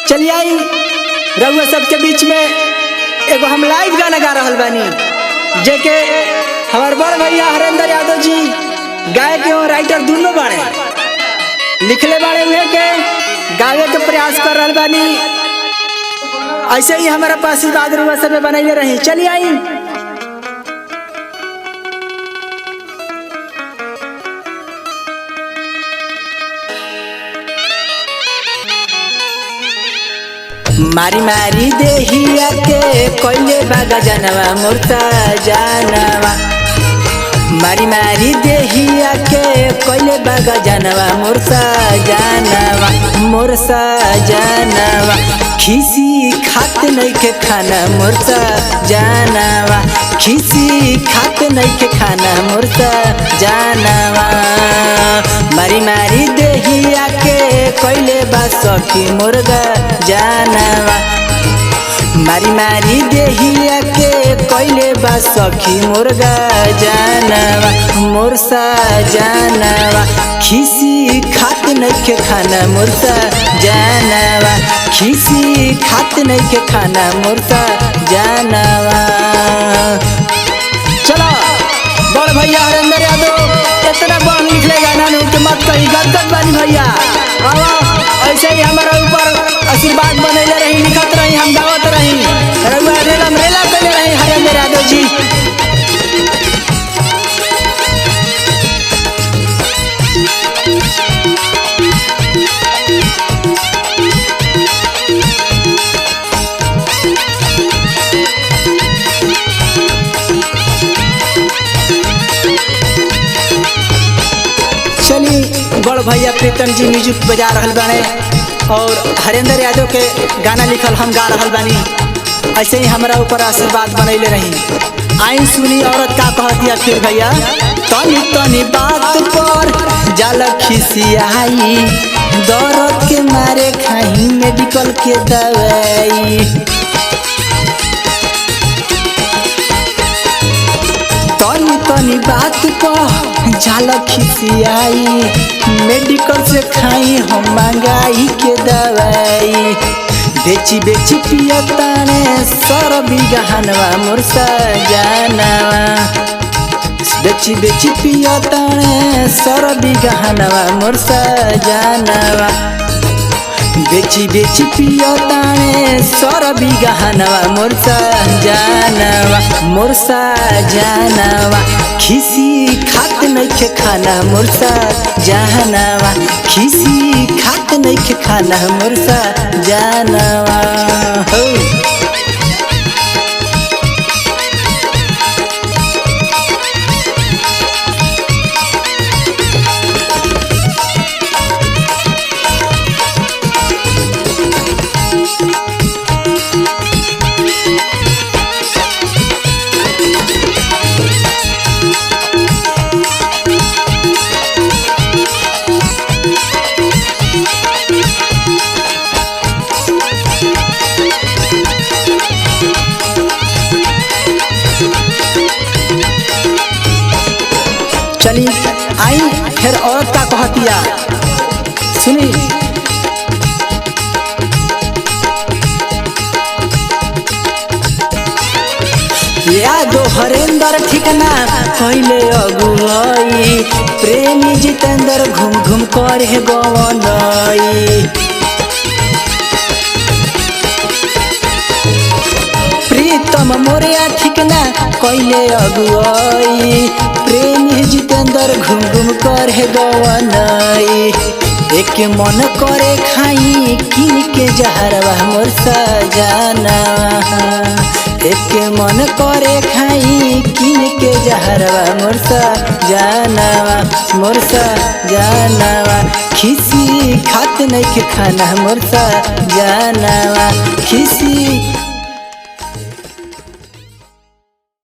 चलिए आई रउआ सबके बीच में एगो हम लाइव गाना गा रहल बानी, जेके हमार बड़ भैया हरेंद्र यादव जी गायक एवं राइटर दोनों बाड़े लिखले बाड़े हुए के गावे के प्रयास कर रहल बानी। ऐसे ही हमारा पास आशीर्वाद रउआ सब बनैले रही। चलिए आई मारी मारी देहिया के कोयले बागा जानवा मोरता जानवा, मारी मारी देहिया के कोयले बागा जानवा मोरता जानवा, मोरसा जानवा खीसी खात नहीं के खाना मोरता जानवा, खीसी खात नहीं के खाना मोरता जानवा, मारी मारी देहिया के कोयले बा सखी मुर्गा जानवा, मारी मारी देहिया के कोयले बा सखी मुर्गा जानवा, मोरसा जानवा खीसी खात नहीं के खाना मोरसा जानवा, खीसी खात नहीं के खाना मोरसा जानवा। चलो बड़ भैया हरेंद्र यादव इतना बन लिखले गाना के मत कही गदगद बानी भैया। ऐसे ही हमारा ऊपर आशीर्वाद बनैले रही, लिखत रही, हम गावत रही, रउआ रेला मेला करले रही हरेंद्र यादव जी। चली बड़ भैया प्रीतम जी म्यूजिक बजा रहल बाने और हरेंद्र यादव के गाना लिखल हम गा रहल बानी। ऐसे ही हमारा ऊपर आशीर्वाद बनैले रही। आई सुनी औरत का कह दिया फिर भैया, तनी तनी बात पर जाल खिसियाई, दर्द के मारे खाई मेडिकल के दवाई, तनी तनी बात पर जाल खिसियाई, मेडिकल से खाई हम महंगाई के दवाई, बेची बेची पियताने सर बिगहनवा मुरसा जानवा, बेची बेची पियताने सर बिगहनवा मुरसा जानवा, बेची बेची पियताने सर बिगहनवा मुरसा जानवा, मुरसा जानवा खीसी खात नहीं के खाना मुरसा जानवा, खीसी खात नहीं के खाना मुरसा जानवा। हो चली आई फिर औरत का कहतिया सुनी, यादो हरेंद्र ठिकाना पहले अगुआई, प्रेमी जितेंद्र घूम घूम कर गवनई, प्रीतम मोरिया ठिकाना कैले अगुआई, प्रेमी जितेंद्र घूम घूम कर गवनई, एक मन करे खाई किन के जहरवा मोरसा जानवा, एक मन करे खाई किन के जहरवा मोरसा जानवा, मोरसा जानवा खीसी खात नहीं के खाना मोरसा जानवा, खीसी